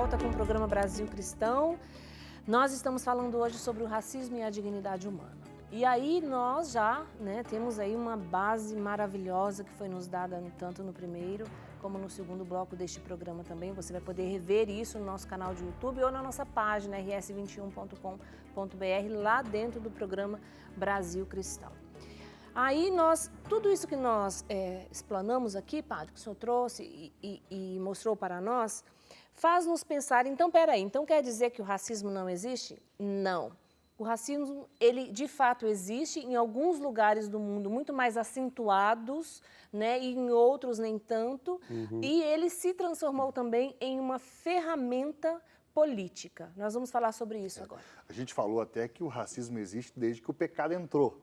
volta com o programa Brasil Cristão. Nós estamos falando hoje sobre o racismo e a dignidade humana. E aí nós já temos aí uma base maravilhosa que foi nos dada tanto no primeiro como no segundo bloco deste programa também. Você vai poder rever isso no nosso canal de YouTube ou na nossa página rs21.com.br, lá dentro do programa Brasil Cristão. Aí tudo isso que nós explanamos aqui, padre, que o senhor trouxe e mostrou para nós, faz-nos pensar, então peraí, então quer dizer que o racismo não existe? Não. O racismo, ele de fato existe em alguns lugares do mundo muito mais acentuados, e em outros nem tanto, e ele se transformou também em uma ferramenta política. Nós vamos falar sobre isso agora. A gente falou até que o racismo existe desde que o pecado entrou.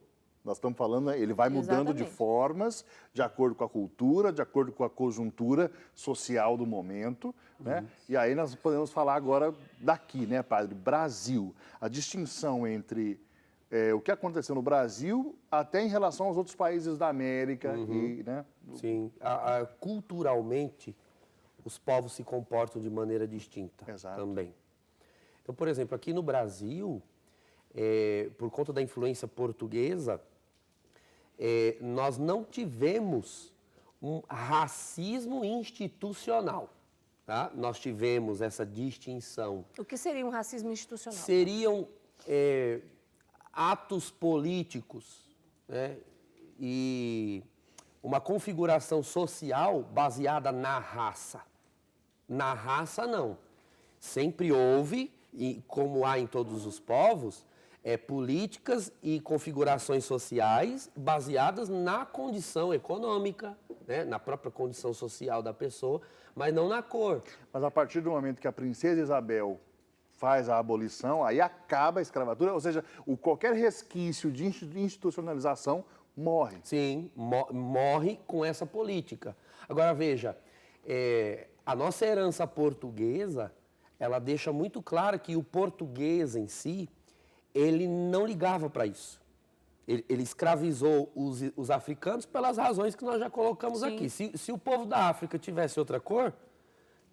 Nós estamos falando, ele vai mudando de formas, de acordo com a cultura, de acordo com a conjuntura social do momento, E aí nós podemos falar agora daqui, padre? Brasil. A distinção entre o que aconteceu no Brasil até em relação aos outros países da América. Sim. Culturalmente, os povos se comportam de maneira distinta. Exato. Também. Então, por exemplo, aqui no Brasil, por conta da influência portuguesa, nós não tivemos um racismo institucional. Tá? Nós tivemos essa distinção. O que seria um racismo institucional? Seriam atos políticos, e uma configuração social baseada na raça. Na raça, não. Sempre houve, e como há em todos os povos, políticas e configurações sociais baseadas na condição econômica, na própria condição social da pessoa, mas não na cor. Mas a partir do momento que a princesa Isabel faz a abolição, aí acaba a escravatura, ou seja, qualquer resquício de institucionalização morre. Sim, morre com essa política. Agora, veja, a nossa herança portuguesa, ela deixa muito claro que o português em si, ele não ligava para isso. Ele escravizou os africanos pelas razões que nós já colocamos aqui. Se o povo da África tivesse outra cor,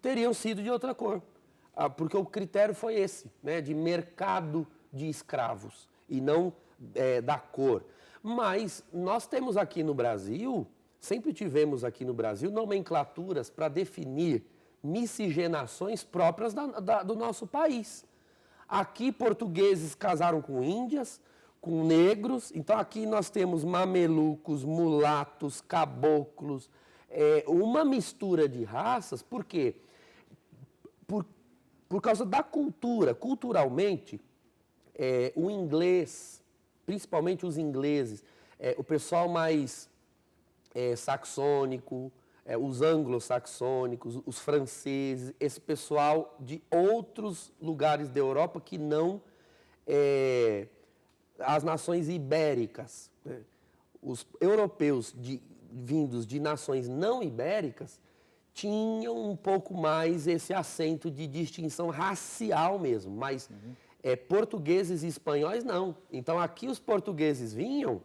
teriam sido de outra cor. Porque o critério foi esse, de mercado de escravos e não da cor. Mas nós temos aqui no Brasil, sempre tivemos aqui no Brasil, nomenclaturas para definir miscigenações próprias do nosso país. Aqui, portugueses casaram com índias, com negros. Então, aqui nós temos mamelucos, mulatos, caboclos. Uma mistura de raças. Por quê? Por causa da cultura. Culturalmente, o inglês, principalmente os ingleses, o pessoal mais saxônico, os anglo-saxônicos, os franceses, esse pessoal de outros lugares da Europa que não as nações ibéricas. Os europeus vindos de nações não ibéricas tinham um pouco mais esse acento de distinção racial mesmo, mas portugueses e espanhóis não. Então aqui os portugueses vinham,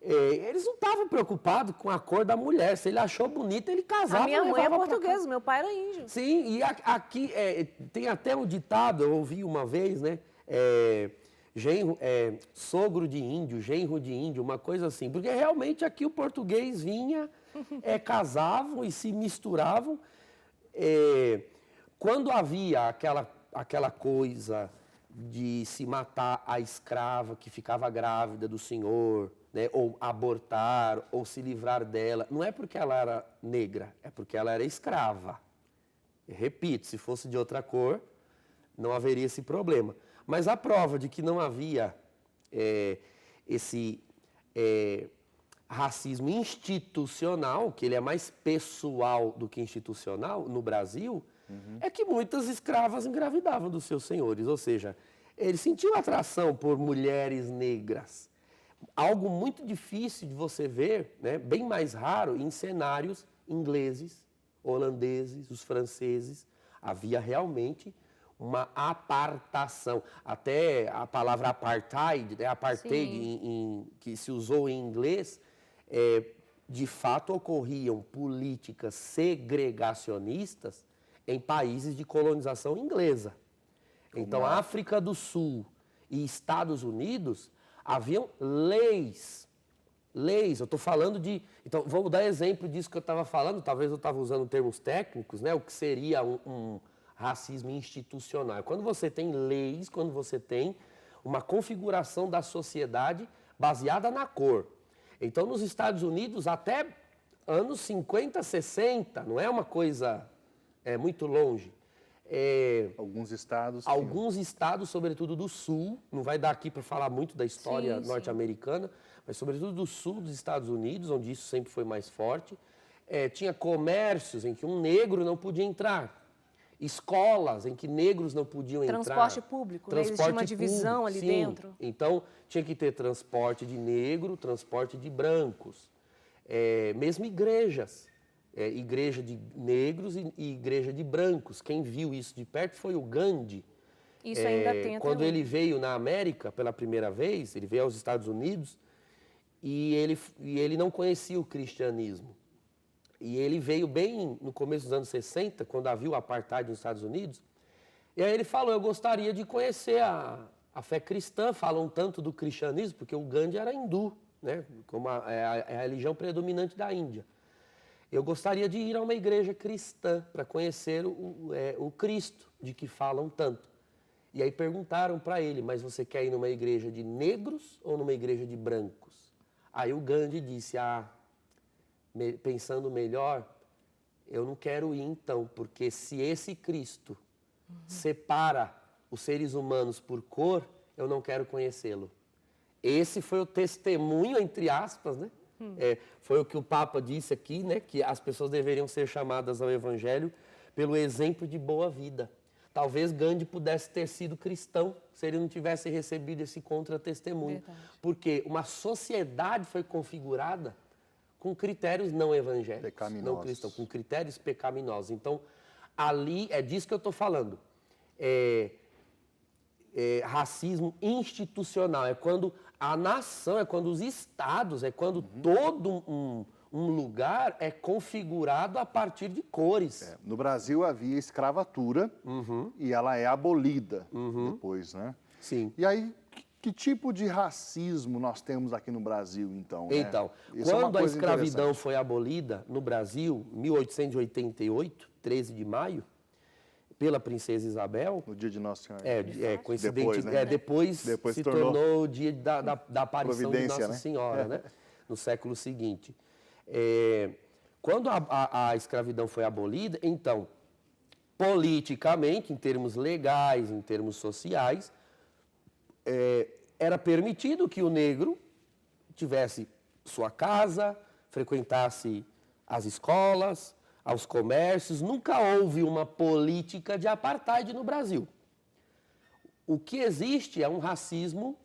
eles não estavam preocupados com a cor da mulher. Se ele achou bonita, ele casava. A minha mãe é portuguesa, meu pai era índio. Sim, e aqui tem até um ditado, eu ouvi uma vez, sogro de índio, genro de índio, uma coisa assim. Porque realmente aqui o português vinha, casavam e se misturavam. Quando havia aquela coisa de se matar a escrava que ficava grávida do senhor, ou abortar, ou se livrar dela, não é porque ela era negra, é porque ela era escrava. Repito, se fosse de outra cor, não haveria esse problema. Mas a prova de que não havia esse racismo institucional, que ele é mais pessoal do que institucional, no Brasil, é que muitas escravas engravidavam dos seus senhores, ou seja, eles sentiam atração por mulheres negras. Algo muito difícil de você ver, bem mais raro, em cenários ingleses, holandeses, os franceses. Havia realmente uma apartação. Até a palavra apartheid, que se usou em inglês, de fato ocorriam políticas segregacionistas em países de colonização inglesa. Então, África do Sul e Estados Unidos haviam leis. Leis, eu estou falando de... Então, vamos dar exemplo disso que eu estava falando, talvez eu estava usando termos técnicos, né? O que seria um racismo institucional. Quando você tem leis, quando você tem uma configuração da sociedade baseada na cor. Então, nos Estados Unidos, até anos 50, 60, não é uma coisa muito longe. Alguns estados, sobretudo do Sul, não vai dar aqui para falar muito da história norte-americana, mas sobretudo do Sul dos Estados Unidos, onde isso sempre foi mais forte, tinha comércios em que um negro não podia entrar. Escolas em que negros não podiam entrar. Transporte público, né? Existia uma divisão ali dentro. Então, tinha que ter transporte de negro, transporte de brancos. Mesmo igrejas. Igreja de negros e igreja de brancos. Quem viu isso de perto foi o Gandhi. Isso ainda tem até quando hoje. ele veio na América pela primeira vez, ele veio aos Estados Unidos e ele não conhecia o cristianismo. E ele veio bem no começo dos anos 60, quando havia o apartheid nos Estados Unidos. E aí ele falou, eu gostaria de conhecer a fé cristã. Falam tanto do cristianismo, porque o Gandhi era hindu, né? Como é a religião predominante da Índia. Eu gostaria de ir a uma igreja cristã para conhecer o Cristo, de que falam tanto. E aí perguntaram para ele, mas você quer ir numa igreja de negros ou numa igreja de brancos? Aí o Gandhi disse, pensando melhor, eu não quero ir então, porque se esse Cristo separa os seres humanos por cor, eu não quero conhecê-lo. Esse foi o testemunho, entre aspas, né? Foi o que o Papa disse aqui, né? Que as pessoas deveriam ser chamadas ao Evangelho pelo exemplo de boa vida. Talvez Gandhi pudesse ter sido cristão se ele não tivesse recebido esse contra-testemunho. Verdade. Porque uma sociedade foi configurada com critérios não evangélicos, não cristãos, com critérios pecaminosos. Então, ali, é disso que eu estou falando. Racismo institucional, é quando a nação, é quando os estados, é quando todo um lugar é configurado a partir de cores. No Brasil havia escravatura e ela é abolida depois, né? Sim. E aí, que tipo de racismo nós temos aqui no Brasil, então? Né? Então, quando a escravidão foi abolida no Brasil, 1888, 13 de maio, pela princesa Isabel... No dia de Nossa Senhora. Coincidente, depois, né? depois se tornou o dia da aparição de Nossa né? Senhora, né? No século seguinte. Quando a escravidão foi abolida, então, politicamente, em termos legais, em termos sociais, era permitido que o negro tivesse sua casa, frequentasse as escolas, aos comércios. Nunca houve uma política de apartheid no Brasil. O que existe é um racismo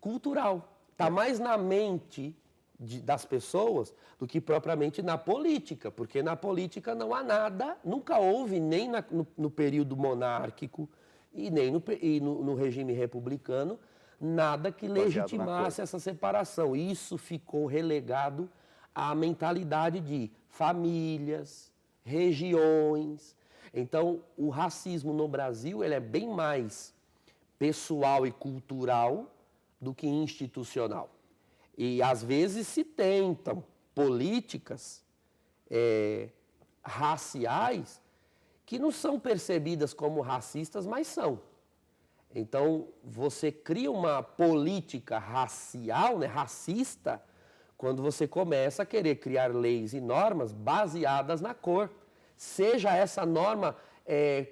cultural. Está mais na mente das pessoas do que propriamente na política, porque na política não há nada, nunca houve, nem no período monárquico e nem no regime republicano, nada que legitimasse essa separação. Isso ficou relegado à mentalidade de famílias, regiões. Então, o racismo no Brasil ele é bem mais pessoal e cultural do que institucional. E, às vezes, se tentam políticas raciais que não são percebidas como racistas, mas são. Então, você cria uma política racial, né, racista, quando você começa a querer criar leis e normas baseadas na cor, seja essa norma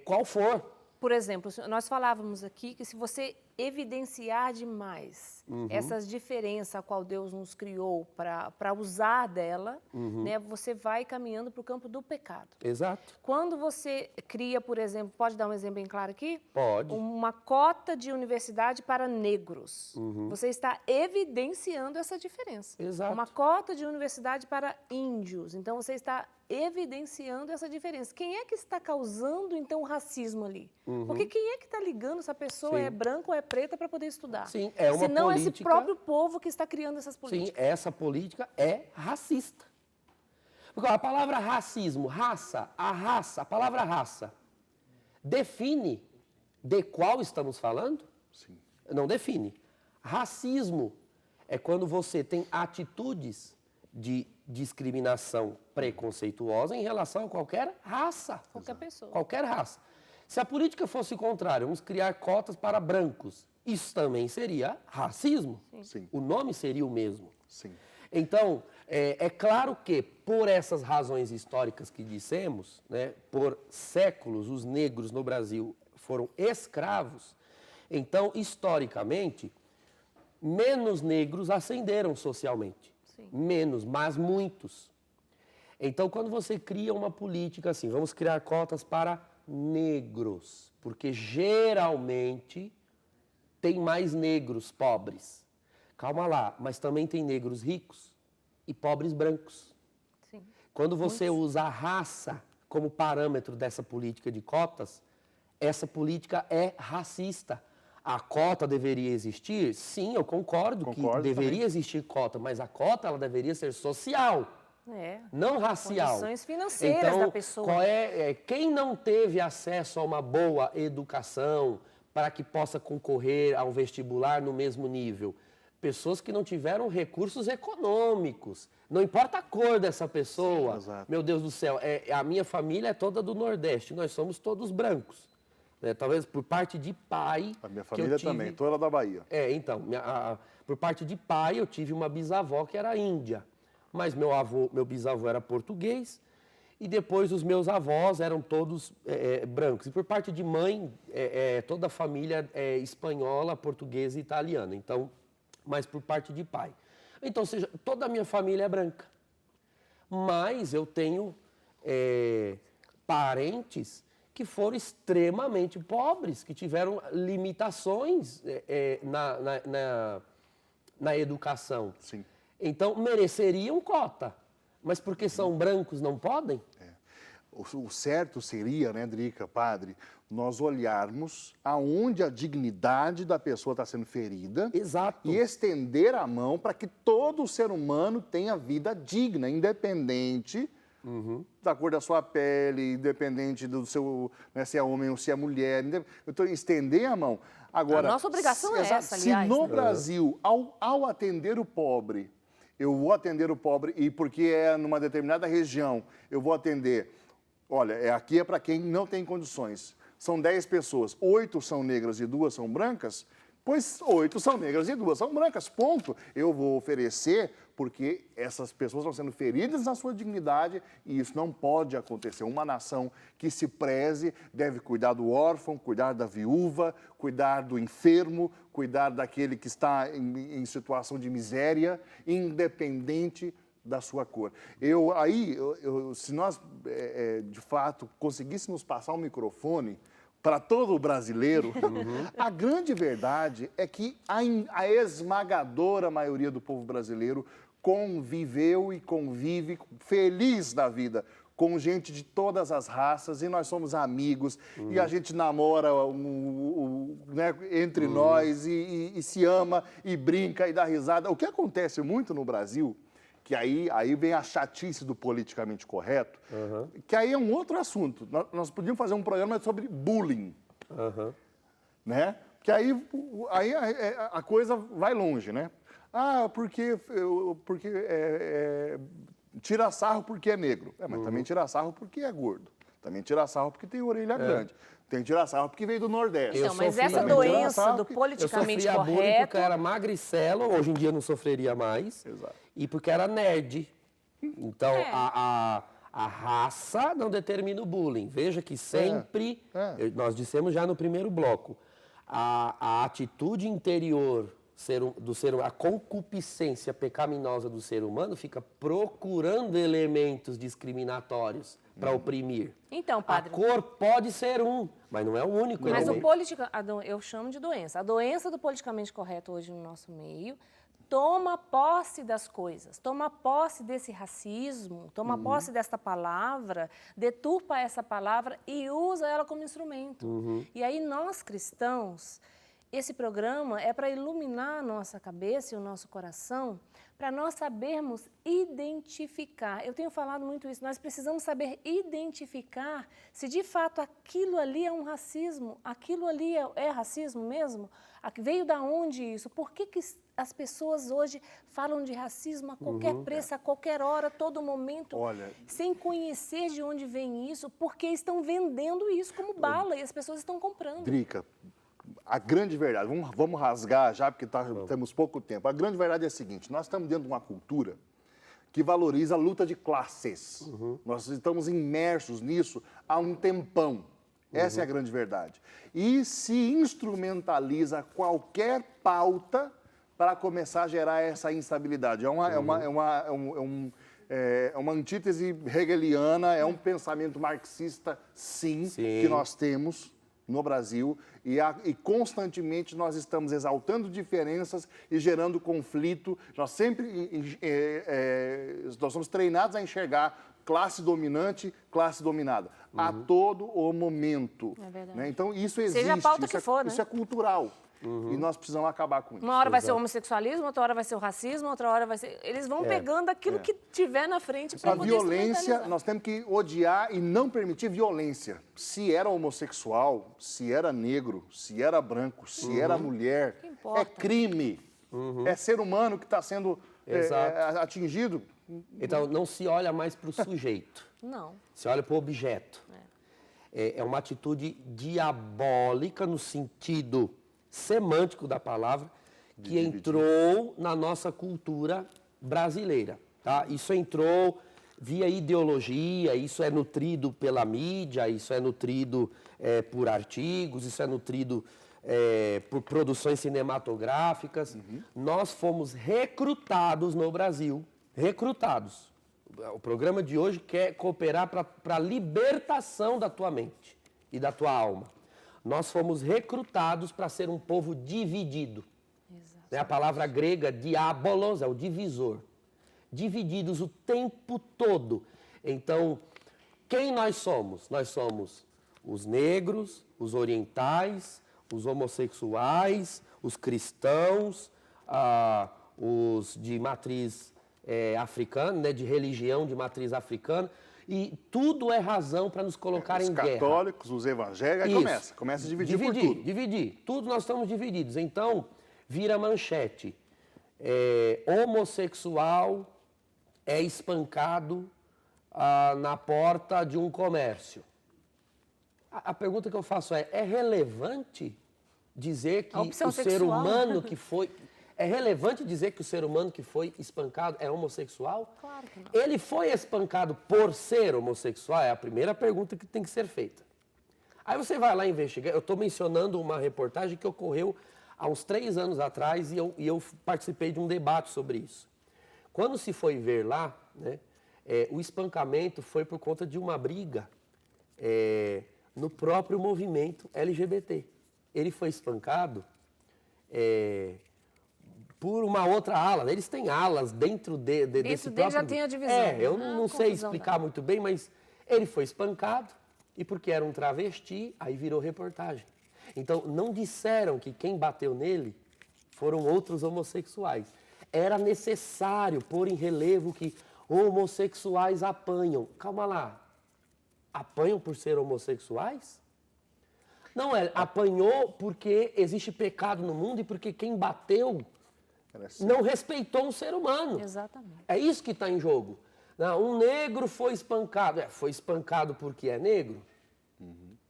qual for. Por exemplo, nós falávamos aqui que se você evidenciar demais essas diferenças a qual Deus nos criou para usar dela, né, você vai caminhando para o campo do pecado. Exato. Quando você cria, por exemplo, pode dar um exemplo bem claro aqui? Pode. Uma cota de universidade para negros. Você está evidenciando essa diferença. Exato. Uma cota de universidade para índios. Então, você está evidenciando essa diferença. Quem é que está causando, então, o racismo ali? Porque quem é que está ligando se a pessoa é branca ou é preta para poder estudar? Sim, é uma Senão política... esse próprio povo que está criando essas políticas. Sim, essa política é racista. Porque a palavra racismo, raça, a palavra raça, define de qual estamos falando? Sim. Não define. Racismo é quando você tem atitudes de discriminação preconceituosa em relação a qualquer raça. Qualquer pessoa. Qualquer raça. Se a política fosse contrária, vamos criar cotas para brancos, isso também seria racismo. Sim. O nome seria o mesmo. Sim. Então, é claro que, por essas razões históricas que dissemos, né, por séculos os negros no Brasil foram escravos, então, historicamente, menos negros ascenderam socialmente. Sim. Menos, mas muitos. Então, quando você cria uma política assim, vamos criar cotas para negros, porque geralmente tem mais negros pobres. Calma lá, mas também tem negros ricos e pobres brancos. Sim. Quando você usa a raça como parâmetro dessa política de cotas, essa política é racista. A cota deveria existir? Sim, eu concordo que deveria também. existir cota, mas a cota ela deveria ser social, não racial. Condições financeiras então, da pessoa. Quem não teve acesso a uma boa educação para que possa concorrer ao vestibular no mesmo nível? Pessoas que não tiveram recursos econômicos. Não importa a cor dessa pessoa. Exato. Meu Deus do céu, a minha família é toda do Nordeste, nós somos todos brancos. Talvez por parte de pai... A minha família também, toda da Bahia. Então, por parte de pai eu tive uma bisavó que era índia, mas meu bisavô era português e depois os meus avós eram todos brancos. E por parte de mãe, toda a família é espanhola, portuguesa e italiana, então, mas por parte de pai. Então, ou seja, toda a minha família é branca, mas eu tenho parentes que foram extremamente pobres, que tiveram limitações na educação. Sim. Então, mereceriam cota, mas porque são brancos não podem? O certo seria, né, Drica, padre, nós olharmos aonde a dignidade da pessoa está sendo ferida. Exato. E estender a mão para que todo ser humano tenha vida digna, independente da cor da sua pele, independente do seu, né, se é homem ou se é mulher. Então, estender a mão. Agora, a nossa obrigação é essa, aliás. Se no Brasil, ao atender o pobre, eu vou atender o pobre e porque é numa determinada região, eu vou atender... Olha, aqui é para quem não tem condições. São 10 pessoas, 8 são negras e 2 são brancas, pois 8 são negras e 2 são brancas, ponto. Eu vou oferecer porque essas pessoas estão sendo feridas na sua dignidade e isso não pode acontecer. Uma nação que se preze deve cuidar do órfão, cuidar da viúva, cuidar do enfermo, cuidar daquele que está em situação de miséria, independente da sua cor. Se nós, de fato, conseguíssemos passar um microfone para todo o brasileiro, a grande verdade é que a esmagadora maioria do povo brasileiro conviveu e convive feliz da vida com gente de todas as raças e nós somos amigos e a gente namora né, entre nós e se ama e brinca e dá risada. O que acontece muito no Brasil, que aí vem a chatice do politicamente correto, que aí é um outro assunto. Nós podíamos fazer um programa sobre bullying, né? Que aí a coisa vai longe, né? Porque tira sarro porque é negro. Mas também tira sarro porque é gordo. Também tira sarro porque tem orelha grande. Tem que tirar sarro porque veio do Nordeste. Então, mas essa doença do politicamente eu sofria bullying correto... porque eu era magricelo, hoje em dia não sofreria mais. Exato. E porque era nerd. Então, a raça não determina o bullying. Veja que sempre, nós dissemos já no primeiro bloco, a atitude interior a concupiscência pecaminosa do ser humano fica procurando elementos discriminatórios para oprimir. Então, padre... A cor pode ser mas não é o único elemento. Mas eu chamo de doença. A doença do politicamente correto hoje no nosso meio toma posse das coisas, toma posse desse racismo, toma posse desta palavra, deturpa essa palavra e usa ela como instrumento. E aí nós, cristãos... esse programa é para iluminar a nossa cabeça e o nosso coração, para nós sabermos identificar. Eu tenho falado muito isso, nós precisamos saber identificar se de fato aquilo ali é um racismo, aquilo ali é racismo mesmo, veio da onde isso, por que as pessoas hoje falam de racismo a qualquer preço, a qualquer hora, a todo momento, sem conhecer de onde vem isso, porque estão vendendo isso como bala e as pessoas estão comprando. Drica, a grande verdade, vamos rasgar já, porque temos pouco tempo. A grande verdade é a seguinte, nós estamos dentro de uma cultura que valoriza a luta de classes. Nós estamos imersos nisso há um tempão. Essa é a grande verdade. E se instrumentaliza qualquer pauta para começar a gerar essa instabilidade. É uma antítese hegeliana, é um pensamento marxista, sim, que nós temos no Brasil, e constantemente nós estamos exaltando diferenças e gerando conflito. Nós somos treinados a enxergar classe dominante, classe dominada, a todo o momento. É verdade. Né? Então, isso existe, seja a pauta que for, né? Isso é cultural. E nós precisamos acabar com isso. Uma hora vai ser o homossexualismo, outra hora vai ser o racismo, outra hora vai ser... Eles vão pegando aquilo que tiver na frente para poder violência, nós temos que odiar e não permitir violência. Se era homossexual, se era negro, se era branco, se era mulher, é crime. É ser humano que está sendo atingido. Então, não se olha mais para o sujeito. Não. Se olha para o objeto. É uma atitude diabólica no sentido semântico da palavra, que entrou na nossa cultura brasileira. Tá? Isso entrou via ideologia, isso é nutrido pela mídia, isso é nutrido por artigos, isso é nutrido por produções cinematográficas. Nós fomos recrutados no Brasil, recrutados. O programa de hoje quer cooperar para a libertação da tua mente e da tua alma. Nós fomos recrutados para ser um povo dividido. A palavra grega, diabolos, é o divisor. Divididos o tempo todo. Então, quem nós somos? Nós somos os negros, os orientais, os homossexuais, os cristãos, os de matriz africana, né, de religião de matriz africana. E tudo é razão para nos colocar em guerra. Os católicos, os evangélicos, começa a dividir por tudo. Dividir. Tudo nós estamos divididos. Então, vira manchete. Homossexual é espancado na porta de um comércio. A pergunta que eu faço é relevante dizer que o ser humano que foi... É relevante dizer que o ser humano que foi espancado é homossexual? Claro que não. Ele foi espancado por ser homossexual? É a primeira pergunta que tem que ser feita. Aí você vai lá investigar. Eu estou mencionando uma reportagem que ocorreu há uns 3 anos atrás e eu participei de um debate sobre isso. Quando se foi ver lá, né, o espancamento foi por conta de uma briga no próprio movimento LGBT. Ele foi espancado... por uma outra ala. Eles têm alas dentro desse próprio... já tem a divisão. Eu não sei explicar muito bem, mas ele foi espancado e porque era um travesti, aí virou reportagem. Então, não disseram que quem bateu nele foram outros homossexuais. Era necessário pôr em relevo que homossexuais apanham. Calma lá. Apanham por ser homossexuais? Não, apanhou porque existe pecado no mundo e porque quem bateu não respeitou um ser humano. Exatamente. É isso que está em jogo. Não, um negro foi espancado. Foi espancado porque é negro?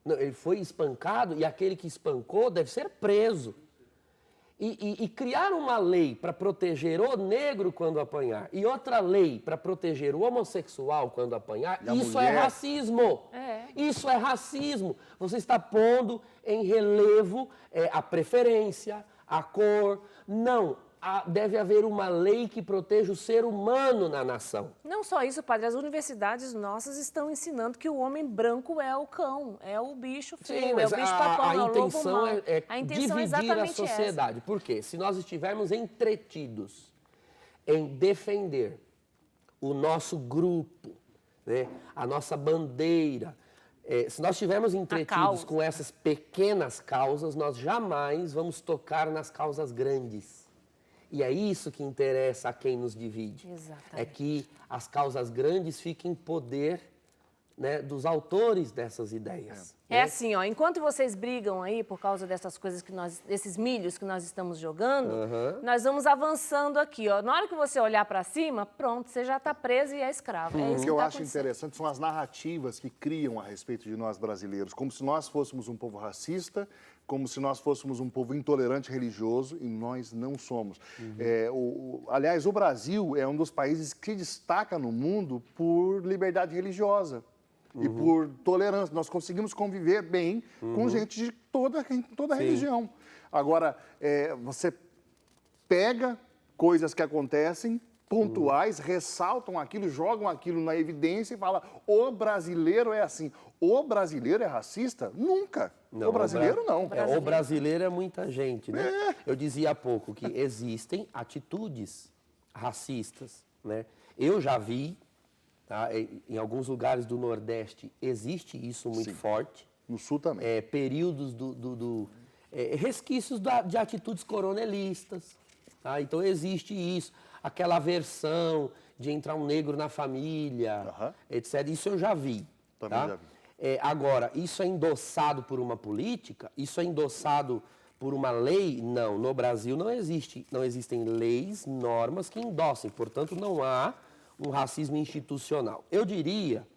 Não, ele foi espancado e aquele que espancou deve ser preso. E criar uma lei para proteger o negro quando apanhar e outra lei para proteger o homossexual quando apanhar, isso é racismo. Isso é racismo. Você está pondo em relevo a preferência, a cor. Não. Deve haver uma lei que proteja o ser humano na nação. Não só isso, padre, as universidades nossas estão ensinando que o homem branco é o cão, é o bicho feio, é o bicho papão, é o lobo mau. A intenção é dividir a sociedade. Por quê? Se nós estivermos entretidos em defender o nosso grupo, né, a nossa bandeira, se nós estivermos entretidos com essas pequenas causas, nós jamais vamos tocar nas causas grandes. E é isso que interessa a quem nos divide. Exatamente. É que as causas grandes fiquem em poder, né, dos autores dessas ideias. É assim, ó, enquanto vocês brigam aí por causa dessas coisas desses milhos que nós estamos jogando, nós vamos avançando aqui, ó. Na hora que você olhar para cima, pronto, você já está preso e é escravo. É isso O que que eu tá acho interessante são as narrativas que criam a respeito de nós brasileiros, como se nós fôssemos um povo racista, como se nós fôssemos um povo intolerante religioso, e nós não somos. Aliás, o Brasil é um dos países que se destaca no mundo por liberdade religiosa. E por tolerância. Nós conseguimos conviver bem com gente de toda religião. Agora, você pega coisas que acontecem, pontuais, ressaltam aquilo, jogam aquilo na evidência e fala: o brasileiro é assim. O brasileiro é racista? Nunca. Não, o brasileiro não. O brasileiro é muita gente, né? Eu dizia há pouco que existem atitudes racistas, né? Eu já vi. Tá? Em alguns lugares do Nordeste existe isso muito forte. No Sul também. Períodos resquícios de atitudes coronelistas. Tá? Então existe isso. Aquela aversão de entrar um negro na família, etc. Isso eu já vi. Também tá? já vi. Agora, isso é endossado por uma política? Isso é endossado por uma lei? Não. No Brasil não existem leis, normas que endossem. Portanto, não há um racismo institucional. Eu diria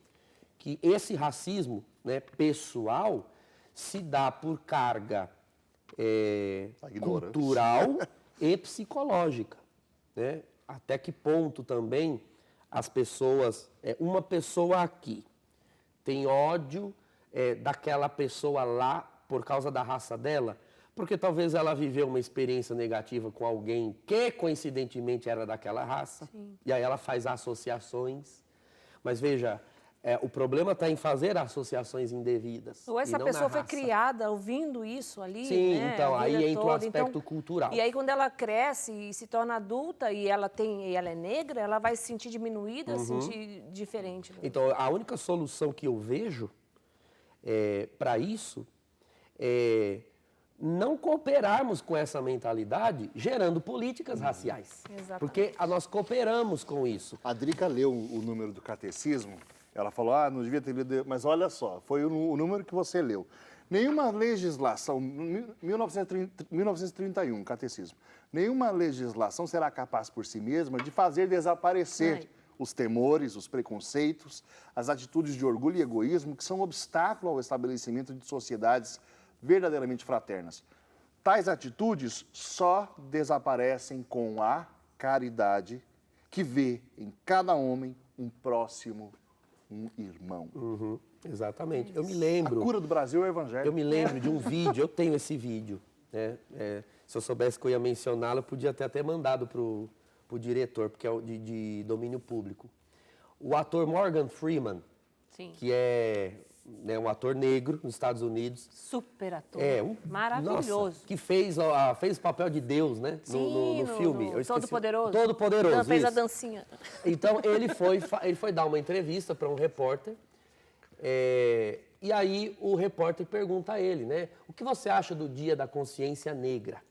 que esse racismo, né, pessoal se dá por carga cultural e psicológica. Né? Até que ponto também as pessoas... uma pessoa aqui tem ódio daquela pessoa lá por causa da raça dela, porque talvez ela viveu uma experiência negativa com alguém que, coincidentemente, era daquela raça. Sim. E aí ela faz associações. Mas veja, o problema está em fazer associações indevidas. Ou essa pessoa foi criada ouvindo isso ali. Sim, né, então aí entra o aspecto cultural. E aí quando ela cresce e se torna adulta e ela é negra, ela vai se sentir diminuída, se sentir diferente. Então a única solução que eu vejo para isso é não cooperarmos com essa mentalidade, gerando políticas raciais. Exatamente. Porque nós cooperamos com isso. A Drica leu o número do catecismo, ela falou, não devia ter lido, mas olha só, foi o número que você leu. Nenhuma legislação, 1931, catecismo, nenhuma legislação será capaz por si mesma de fazer desaparecer os temores, os preconceitos, as atitudes de orgulho e egoísmo que são obstáculo ao estabelecimento de sociedades verdadeiramente fraternas. Tais atitudes só desaparecem com a caridade que vê em cada homem um próximo, um irmão. Exatamente. Eu me lembro... A cura do Brasil é o evangelho. Eu me lembro de um vídeo, eu tenho esse vídeo. Né? Se eu soubesse que eu ia mencioná-lo, eu podia ter até mandado para o diretor, porque é de domínio público. O ator Morgan Freeman, que é... um ator negro nos Estados Unidos. Super ator. Maravilhoso. Nossa, que fez o papel de Deus, né? Sim, no filme. Todo-Poderoso. Todo-Poderoso, fez a dancinha. Então, ele foi dar uma entrevista para um repórter. E aí, o repórter pergunta a ele, né? O que você acha do Dia da Consciência Negra?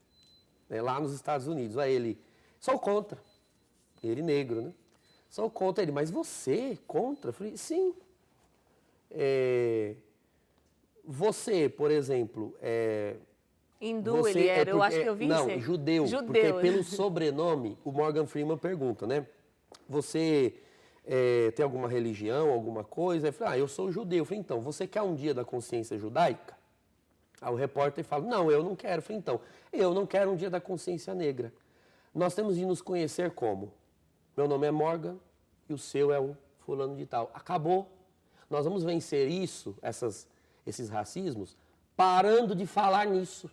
Lá nos Estados Unidos. Aí ele, sou contra. Ele negro, né? Sou contra. Ele, mas você contra? Eu falei, sim. Você, por exemplo, hindu ele era, eu acho que eu vi isso. Não, judeu, porque pelo sobrenome, o Morgan Freeman pergunta, né? Você tem alguma religião, alguma coisa? Ele fala, eu sou judeu. Eu falei, então, você quer um dia da consciência judaica? Aí o repórter fala, não, eu não quero. Eu falei, então, eu não quero um dia da consciência negra. Nós temos de nos conhecer como? Meu nome é Morgan e o seu é o fulano de tal. Acabou. Nós vamos vencer esses racismos, parando de falar nisso,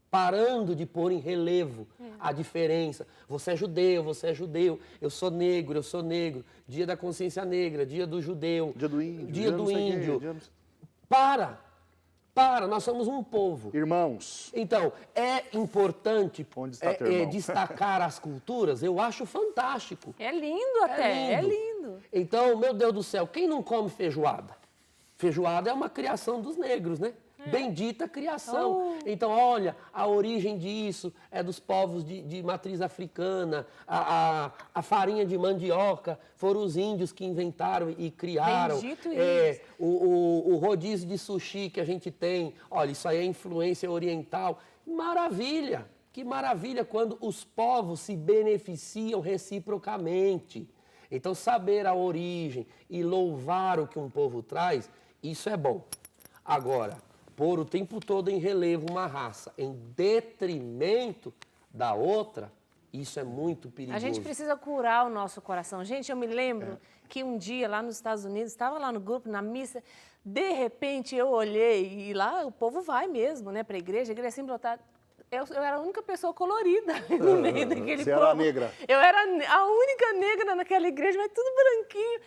parando de pôr em relevo a diferença. Você é judeu, eu sou negro, dia da consciência negra, dia do judeu, dia do índio. Para, nós somos um povo. Irmãos. Então, é importante Onde está teu irmão? Destacar as culturas, eu acho fantástico. É lindo até, é lindo. Então, meu Deus do céu, quem não come feijoada? Feijoada é uma criação dos negros, né? Bendita criação. Então, olha, a origem disso é dos povos de matriz africana, a farinha de mandioca foram os índios que inventaram e criaram. Bendito isso. O rodízio de sushi que a gente tem, olha, isso aí é influência oriental. Maravilha! Que maravilha quando os povos se beneficiam reciprocamente. Então, saber a origem e louvar o que um povo traz, isso é bom. Agora, pôr o tempo todo em relevo uma raça em detrimento da outra, isso é muito perigoso. A gente precisa curar o nosso coração. Gente, eu me lembro que um dia lá nos Estados Unidos, estava lá no grupo, na missa, de repente eu olhei e lá o povo vai mesmo, né, para a igreja sempre lotada. Eu era a única pessoa colorida no meio daquele povo. Você era negra. Eu era a única negra naquela igreja, mas tudo branquinho.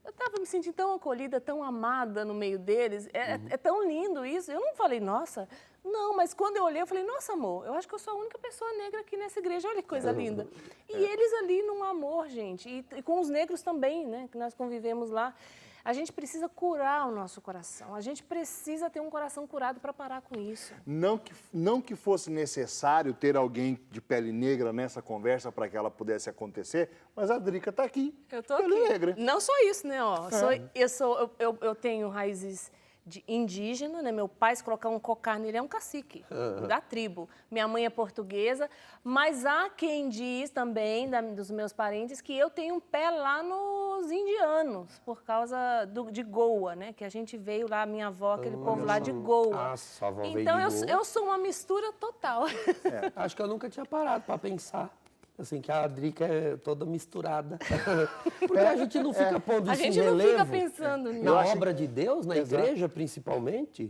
Eu estava me sentindo tão acolhida, tão amada no meio deles. É tão lindo isso. Eu não falei, nossa, não, mas quando eu olhei, eu falei, nossa, amor, eu acho que eu sou a única pessoa negra aqui nessa igreja. Olha que coisa linda. E eles ali num amor, gente. E com os negros também, né, que nós convivemos lá. A gente precisa curar o nosso coração. A gente precisa ter um coração curado para parar com isso. Não que fosse necessário ter alguém de pele negra nessa conversa para que ela pudesse acontecer, mas a Drica está aqui. Eu tô pele aqui. negra. Não só isso, né? Ó, eu tenho raízes de indígena, né? Meu pai, se colocar um cocar nele, é um cacique da tribo. Minha mãe é portuguesa, mas há quem diz também, dos meus parentes, que eu tenho um pé lá nos indianos, por causa de Goa, né? Que a gente veio lá, minha avó, aquele povo lá de Goa. Ah, sua avó veio Então, de Goa. eu sou uma mistura total. Acho que eu nunca tinha parado para pensar. Assim, que a Drica é toda misturada. Porque a gente não fica pondo A isso em gente não relevo. fica pensando nisso. Na obra de Deus, na igreja principalmente,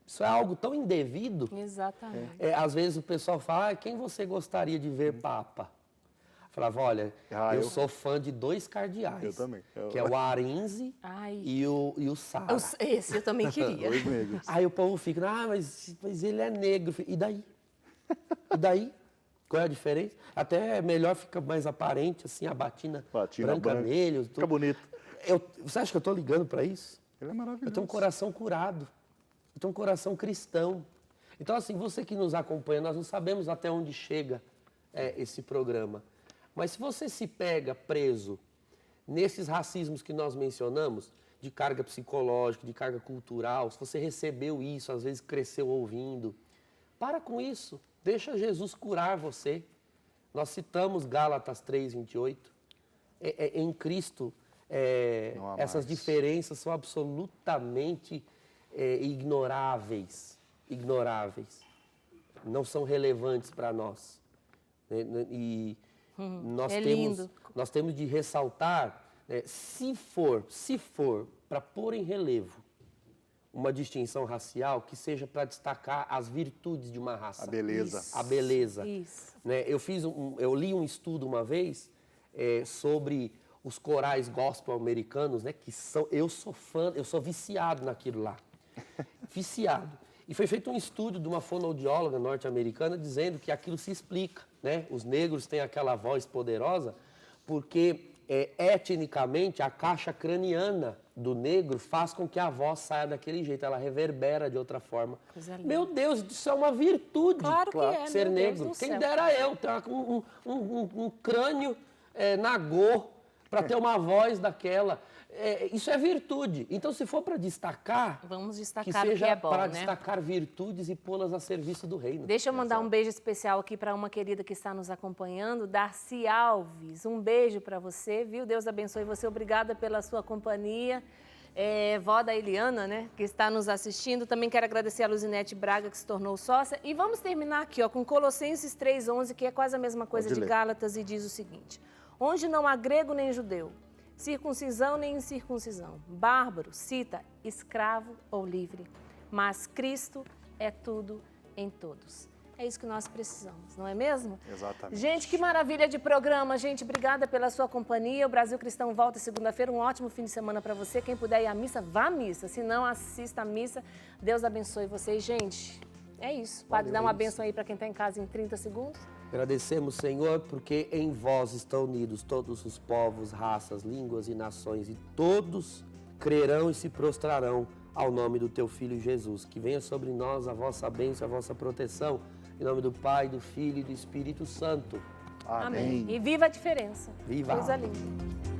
isso é algo tão indevido. Exatamente. Às vezes o pessoal fala, quem você gostaria de ver Papa? Eu falava, olha, eu sou fã de 2 cardeais. Eu também. Que é o Arinze e o Sara. Esse eu também queria. 2 negros. Aí o povo fica, mas ele é negro. E daí? E daí? Qual é a diferença? Até é melhor, fica mais aparente, assim, a batina branca nele. Fica bonito. Você acha que eu estou ligando para isso? Ele é maravilhoso. Eu tenho um coração curado. Eu tenho um coração cristão. Então, assim, você que nos acompanha, nós não sabemos até onde chega esse programa. Mas se você se pega preso nesses racismos que nós mencionamos, de carga psicológica, de carga cultural, se você recebeu isso, às vezes cresceu ouvindo, para com isso. Deixa Jesus curar você. Nós citamos Gálatas 3:28. Em Cristo, essas diferenças são absolutamente ignoráveis. Ignoráveis. Não são relevantes para nós. E nós temos de ressaltar, se for para pôr em relevo uma distinção racial, que seja para destacar as virtudes de uma raça. A beleza. Isso. A beleza. Isso. Né? Eu li um estudo uma vez sobre os corais gospel americanos, né? Eu sou fã, eu sou viciado naquilo lá. Viciado. E foi feito um estudo de uma fonoaudióloga norte-americana dizendo que aquilo se explica, né? Os negros têm aquela voz poderosa porque etnicamente a caixa craniana do negro faz com que a voz saia daquele jeito, ela reverbera de outra forma. Meu Deus, isso é uma virtude. Claro que é, ser meu negro. Deus do Quem céu. dera eu ter um crânio nagô para ter uma voz daquela. Isso é virtude. Então, se for para destacar, vamos que destacar o que seja é bom, para né? destacar virtudes e pô-las a serviço do reino. Deixa eu mandar um beijo especial aqui para uma querida que está nos acompanhando, Darcy Alves. Um beijo para você, viu? Deus abençoe você. Obrigada pela sua companhia. Vó da Eliana, né, que está nos assistindo. Também quero agradecer a Luzinete Braga, que se tornou sócia. E vamos terminar aqui, ó, com Colossenses 3:11, que é quase a mesma coisa de Gálatas, e diz o seguinte: onde não há grego nem judeu, circuncisão nem incircuncisão, bárbaro, cita, escravo ou livre, mas Cristo é tudo em todos. É isso que nós precisamos, não é mesmo? Exatamente. Gente, que maravilha de programa, gente. Obrigada pela sua companhia. O Brasil Cristão volta segunda-feira. Um ótimo fim de semana para você. Quem puder ir à missa, vá à missa. Se não, assista à missa. Deus abençoe vocês. Gente, é isso. Padre, dá uma bênção aí para quem está em casa em 30 segundos. Agradecemos, Senhor, porque em vós estão unidos todos os povos, raças, línguas e nações, e todos crerão e se prostrarão ao nome do teu Filho Jesus. Que venha sobre nós a vossa bênção, a vossa proteção, em nome do Pai, do Filho e do Espírito Santo. Amém. E viva a diferença. Viva! Coisa linda.